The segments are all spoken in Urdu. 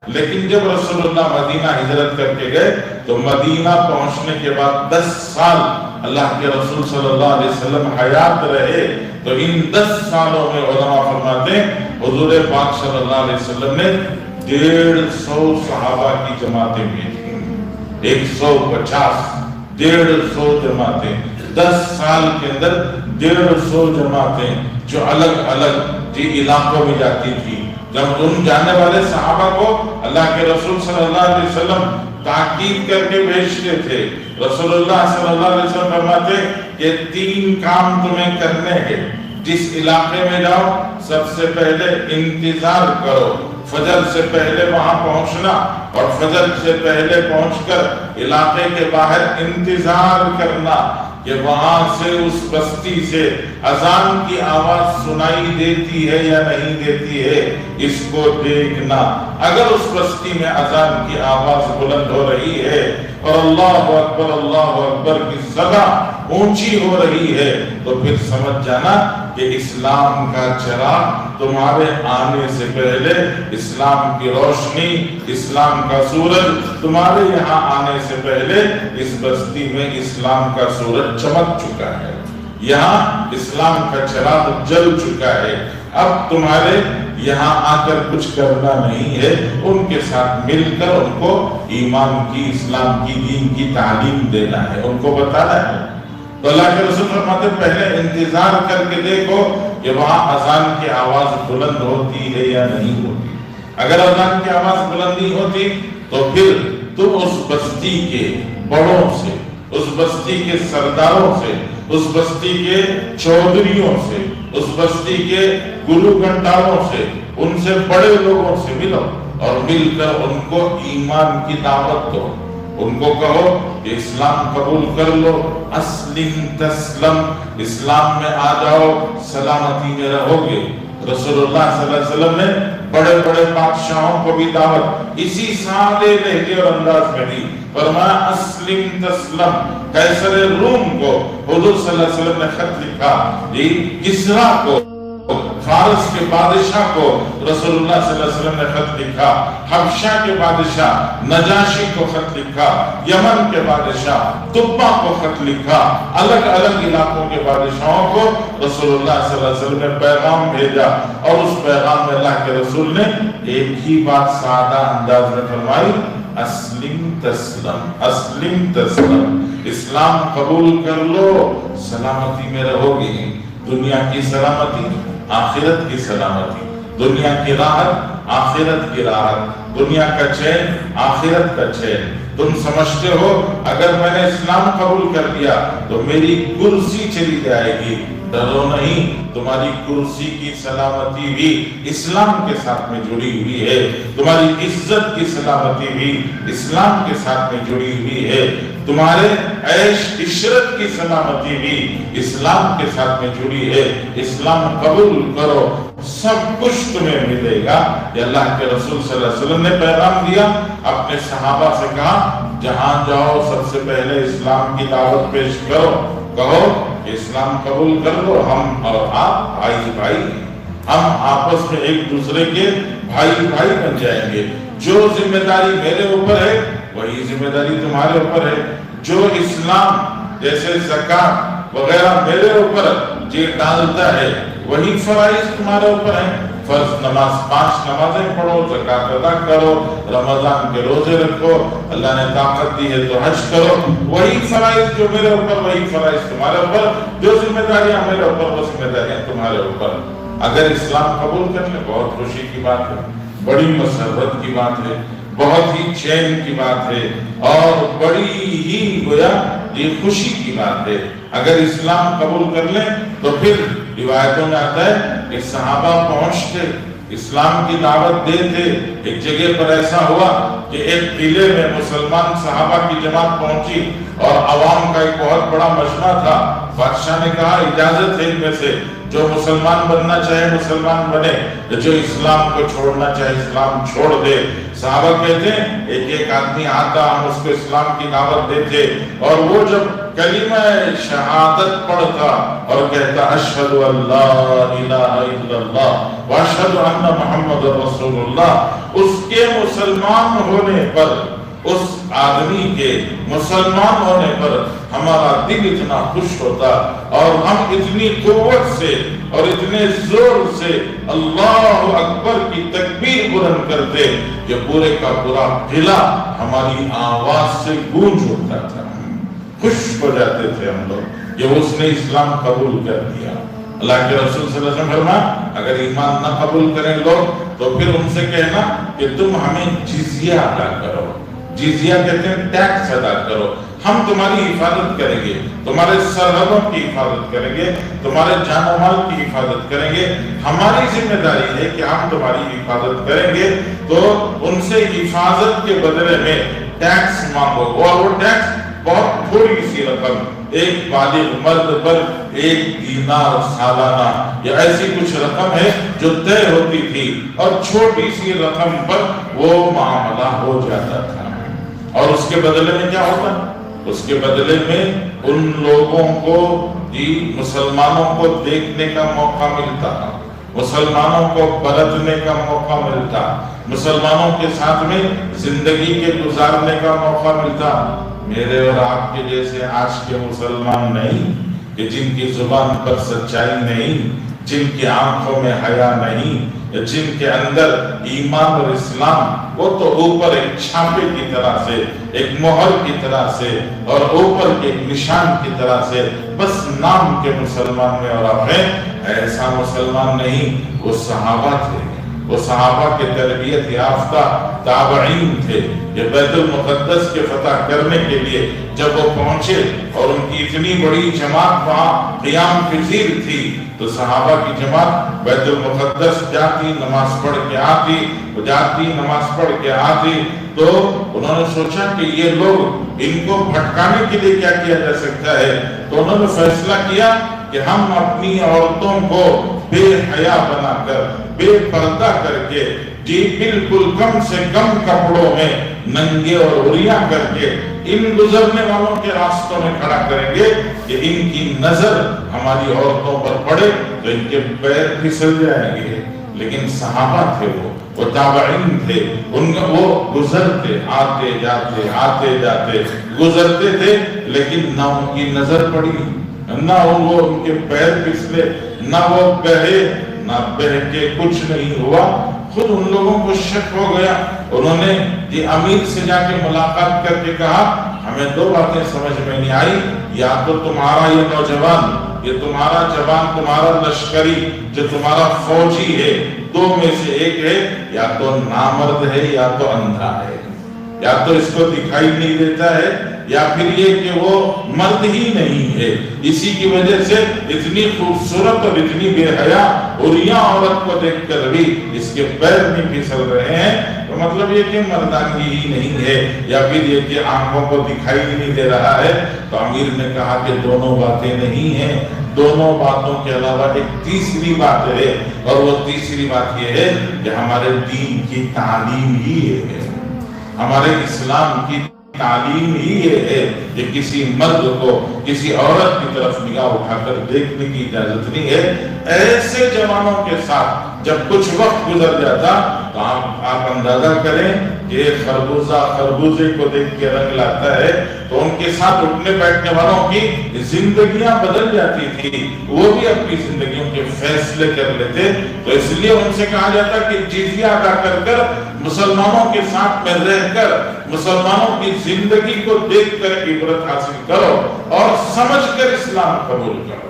لیکن جب رسول اللہ مدینہ ہجرت کر کے گئے تو مدینہ پہنچنے کے بعد 10 سال اللہ کے رسول صلی اللہ علیہ وسلم حیات رہے، تو ان 10 سالوں میں علماء فرماتے ہیں حضور پاک صلی اللہ علیہ وسلم نے 150 صحابہ کی جماعتیں بھیجی، 150 150 جماعتیں 10 سال کے اندر 150 جماعتیں جو الگ الگ علاقوں میں جاتی تھی۔ جب ان جانے والے صحابہ کو اللہ کے رسول صلی اللہ علیہ وسلم تاکید کر کے بھیجتے تھے۔ رسول اللہ صلی اللہ علیہ وسلم فرماتے کہ 3 کام تمہیں کرنے ہیں، جس علاقے میں جاؤ سب سے پہلے انتظار کرو، فجر سے پہلے وہاں پہنچنا، اور فجر سے پہلے پہنچ کر علاقے کے باہر انتظار کرنا کہ وہاں سے اس بستی سے اذان کی آواز سنائی دیتی ہے یا نہیں دیتی ہے، اس کو دیکھنا۔ اگر اس بستی میں اذان کی آواز بلند ہو رہی ہے اور اللہ اکبر کی صدا اونچی ہو رہی ہے تو پھر سمجھ جانا کہ اسلام کا چراغ تمہارے آنے سے پہلے، اسلام کی روشنی، اسلام کا سورج تمہارے یہاں آنے سے پہلے اس بستی میں اسلام کا سورج چمک چکا ہے، یہاں اسلام کا چراغ جل چکا ہے۔ اب تمہارے یہاں آ کر کچھ کرنا نہیں ہے، ان کے ساتھ مل کر ان کو ایمان کی، اسلام کی، دین کی تعلیم دینا ہے، ان کو بتانا ہے۔ تو اللہ کے رسول فرماتے پہلے انتظار کر کے دیکھو کہ وہاں اذان کی آواز بلند ہوتی ہے یا نہیں ہوتی۔ اگر اذان کی آواز بلند نہیں ہوتی تو پھر تم اس بستی کے بڑوں سے، اس بستی کے سرداروں سے، اس بستی کے چودھریوں سے، اس بستی کے گلو گھنٹالوں سے، ان سے بڑے لوگوں سے ملو اور مل کر ان کو ایمان کی دعوت دو، ان کو کہو کہ اسلام قبول کر لو، اسلم تسلم، اسلام میں آ جاؤ سلامتی میں رہو گے۔ رسول اللہ صلی اللہ علیہ وسلم نے بڑے بڑے بادشاہوں کو بھی دعوت اسی سادے لہجے اور انداز میں دی، فرمایا اسلم تسلم۔ قیصر روم کو حضور صلی اللہ علیہ وسلم نے خط لکھا، کسریٰ کو، فارس کے بادشاہ کو رسول اللہ صلی اللہ علیہ وسلم نے خط لکھا، حبشہ کے بادشاہ نجاشی کو خط لکھا، یمن کے بادشاہ تبا کو خط لکھا، الگ الگ علاقوں کے بادشاہوں کو رسول اللہ صلی اللہ علیہ وسلم نے پیغام بھیجا، اور اس پیغام میں اللہ کے رسول نے ایک ہی بات سادہ انداز میں فرمائی، اسلم تسلم، اسلم تسلم، اسلام قبول کر لو سلامتی میں رہو گے، دنیا کی سلامتی، آخرت کی سلامتی، دنیا کی راحت، آخرت کی راحت، دنیا کا چین، آخرت کا چین۔ تم سمجھتے ہو اگر میں نے اسلام قبول کر لیا تو میری کرسی چلی جائے گی، ڈرو نہیں، تمہاری کرسی کی سلامتی بھی اسلام کے ساتھ میں جڑی ہوئی ہے، تمہاری عزت کی سلامتی بھی اسلام کے ساتھ میں جڑی ہوئی ہے، تمہارے عیش عشرت کی سلامتی بھی اسلام کے ساتھ میں جڑی ہے۔ اسلام قبول کرو، سب کچھ تمہیں ملے گا۔ یہ اللہ کے رسول صلی اللہ علیہ وسلم نے پیغام دیا، اپنے صحابہ سے کہا جہاں جاؤ سب سے پہلے اسلام کی دعوت پیش کرو، کہو کہ اسلام قبول کر لو، ہم اور آپ بھائی بھائی ہیں، ہم آپس میں ایک دوسرے کے بھائی بھائی بن جائیں گے، جو ذمہ داری میرے اوپر ہے وہی ذمہ داری تمہارے اوپر ہے، جو اسلام جیسے زکوٰۃ وغیرہ میرے اوپر جی ڈالتا ہے وہی فرائض تمہارے اوپر ہیں، فرض نماز 5 نمازیں پڑھو، زکوٰۃ ادا کرو، رمضان کے روزے رکھو، اللہ نے طاقت دی ہے تو حج کرو، وہی فرائض جو میرے اوپر وہی فرائض تمہارے اوپر، جو ذمہ داریاں میرے اوپر وہ ذمہ داریاں تمہارے اوپر۔ اگر اسلام قبول کر لے بہت خوشی کی بات ہے، بڑی مسرت کی بات ہے، بہت ہی چین کی بات ہے، اور بڑی ہی گویا یہ خوشی کی بات ہے۔ اگر اسلام قبول کر لیں تو پھر روایتوں میں آتا ہے کہ صحابہ پہنچتے، اسلام کی دعوت دیتے، ایک جگہ پر ایسا ہوا کہ ایک قلعے میں مسلمان صحابہ کی جماعت پہنچی اور عوام کا ایک بہت بڑا مجمع تھا، بادشاہ نے کہا اجازت ہے ان میں سے جو مسلمان بننا چاہے مسلمان بنے، جو اسلام کو چھوڑنا چاہے اسلام چھوڑ دے۔ صحابہ کہتے ہیں ایک ایک آدمی آتا، ہم اس کو اسلام کی دعوت دیتے، اور وہ جب کلمہ شہادت پڑھتا اور کہتا اشہد ان لا الہ الا اللہ واشہد ان محمد رسول اللہ، اس کے مسلمان ہونے پر، اس آدمی کے مسلمان ہونے پر ہمارا دل اتنا خوش ہوتا اور ہم اتنی قوت سے اور اتنے زور سے اللہ اکبر کی تکبیر بلند کرتے کہ پورے کا پورا قلعہ ہماری آواز سے گونج اٹھتا تھا، خوش ہو جاتے تھے ہم لوگ کہ اس نے اسلام قبول کر دیا۔ اللہ کے رسول صلی اللہ علیہ وسلم فرمایا اگر ایمان نہ قبول کریں لوگ تو پھر ان سے کہنا کہ تم ہمیں جزیہ ادا کرو۔ جزیہ کہتے ہیں ٹیکس ادا کرو، ہم تمہاری حفاظت کریں گے، تمہارے سرحدوں کی حفاظت کریں گے، تمہارے جان و مال کی حفاظت کریں گے، ہماری ذمہ داری ہے کہ ہم تمہاری حفاظت کریں گے، تو ان سے حفاظت کے بدلے میں ٹیکس مانگو، اور وہ ٹیکس بہت تھوڑی سی رقم، ایک بالغ مرد پر 1 دینار سالانہ یا ایسی کچھ رقم ہے جو طے ہوتی تھی، اور چھوٹی سی رقم پر وہ معاملہ ہو جاتا تھا۔ اور اس کے بدلے میں کیا ہوتا؟ اس کے بدلے میں ان لوگوں کو مسلمانوں کو دیکھنے کا موقع ملتا، مسلمانوں کو برتنے کا موقع ملتا، مسلمانوں کے ساتھ میں زندگی کے گزارنے کا موقع ملتا۔ میرے اور آپ کے جیسے آج کے مسلمان نہیں کہ جن کی زبان پر سچائی نہیں، جن کی آنکھوں میں حیا نہیں، جن کے اندر ایمان اور اسلام وہ تو اوپر ایک چھاپے کی طرح سے، ایک مہر کی طرح سے، اور اوپر کے ایک نشان کی طرح سے بس نام کے مسلمان میں اور آپ ہیں، ایسا مسلمان نہیں۔ وہ صحابہ تھے، وہ صحابہ کے تربیت یافتہ تابعین تھے۔ یہ بیت المقدس کے فتح کرنے کے لیے جب وہ پہنچے اور ان کی اتنی بڑی جماعت وہاں قیام پذیر تھی، تو صحابہ کی جماعت بیت المقدس جاتی، نماز پڑھ کے آتی، وہ جاتی نماز پڑھ کے آتی، تو انہوں نے سوچا کہ یہ لوگ ان کو بھٹکانے کے لیے کیا کیا جا سکتا ہے، تو انہوں نے فیصلہ کیا کہ ہم اپنی عورتوں کو بے حیا بنا کر، بے پردہ کر کے، بالکل کم سے کم کپڑوں میں ننگے اور عریاں کر کے ان گزرنے والوں کے راستوں میں کھڑا کریں گے کہ ان کی نظر ہماری عورتوں پر پڑے تو ان کے پیر پھسل جائیں گے۔ لیکن صحابہ تھے، وہ تابعین تھے، وہ گزرتے آتے جاتے گزرتے تھے، لیکن نہ ان کی نظر پڑی، نہ وہ ان کے پیر پھسلے، نہ وہ بہے، نہ بہہ کے کچھ نہیں ہوا۔ خود ان لوگوں کو شک ہو گیا، انہوں نے امیر سے جا کے ملاقات کر کے کہا ہمیں 2 باتیں سمجھ میں نہیں آئی، یا تو تمہارا یہ نوجوان، یہ تمہارا جوان، تمہارا لشکری جو تمہارا فوجی ہے، 2 میں سے ایک ہے، یا تو نامرد ہے یا تو اندھا ہے، یا تو اس کو دکھائی نہیں دیتا ہے، یا پھر یہ کہ وہ مرد ہی نہیں ہے، اسی کی وجہ سے اتنی خوبصورت اور اتنی بے حیا عریاں عورت کو دیکھ کر بھی اس کے پیر نہیں پھسل رہے ہیں، تو مطلب یہ کہ مردانگی ہی نہیں ہے، یا پھر یہ کہ آنکھوں کو دکھائی نہیں دے رہا ہے۔ تو امیر نے کہا کہ دونوں باتیں نہیں ہیں، دونوں باتوں کے علاوہ ایک تیسری بات ہے، اور وہ تیسری بات یہ ہے کہ ہمارے دین کی تعلیم ہی ہے، ہمارے اسلام کی تعلیم ہی یہ ہے کہ کسی مرد کو کسی عورت کی طرف نگاہ اٹھا کر دیکھنے کی اجازت نہیں ہے۔ ایسے جوانوں کے ساتھ جب کچھ وقت گزر جاتا تو آپ اندازہ کریں کہ خربوزہ خربوزے کو دیکھ کے رنگ لاتا ہے، تو ان کے ساتھ اٹھنے بیٹھنے والوں کی زندگیاں بدل جاتی تھی، وہ بھی اپنی زندگیوں کے فیصلے کر لیتے۔ تو اس لیے ان سے کہا جاتا کہ جزیہ ادا کر مسلمانوں کے ساتھ میں رہ کر مسلمانوں کی زندگی کو دیکھ کر عبرت حاصل کرو اور سمجھ کر اسلام قبول کرو۔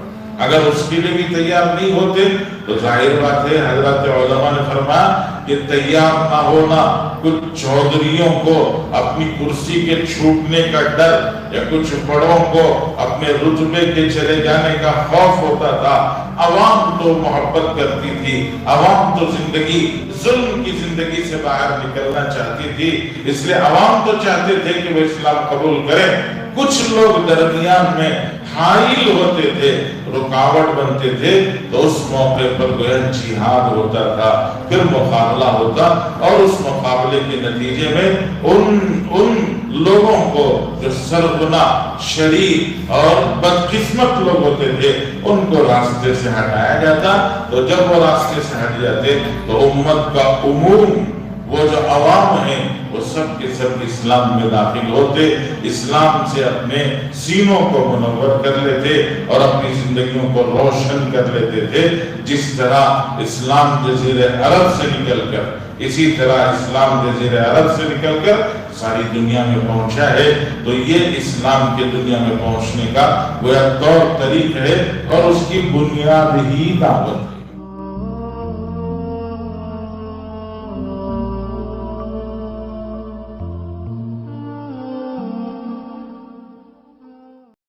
اگر اس کے لیے بھی تیار نہیں ہوتے تو ظاہر بات ہے، حضرات علماء نے فرمایا کہ تیار نہ ہونا، کچھ چودھریوں کو اپنی کرسی کے چھوٹنے کا ڈر، یا کچھ بڑوں کو اپنے رتبے کے چلے جانے کا خوف ہوتا تھا۔ عوام تو محبت کرتی تھی، عوام تو زندگی ظلم کی زندگی سے باہر نکلنا چاہتی تھی، اس لیے عوام تو چاہتے تھے کہ وہ اسلام قبول کریں۔ کچھ لوگ درمیان میں حائل ہوتے تھے، رکاوٹ بنتے تھے، تو اس موقع پر گویا جہاد ہوتا تھا، پھر مقابلہ ہوتا، اور اس مقابلے کے نتیجے میں ان لوگوں کو جو سرگناہ، شریر اور بدقسمت لوگ ہوتے تھے ان کو راستے سے ہٹایا جاتا۔ تو جب وہ راستے سے ہٹ جاتے تو امت کا عموم، وہ جو عوام ہیں، وہ سب کے سب اسلام میں داخل ہوتے، اسلام سے اپنے سینوں کو منور کر لیتے اور اپنی زندگیوں کو روشن کر لیتے تھے۔ جس طرح اسلام جزیرہ عرب سے نکل کر، اسی طرح اسلام جزیرہ عرب سے نکل کر ساری دنیا میں پہنچا ہے۔ تو یہ اسلام کے دنیا میں پہنچنے کا گویا طور طریق ہے، اور اس کی بنیاد ہی دعوت ہے۔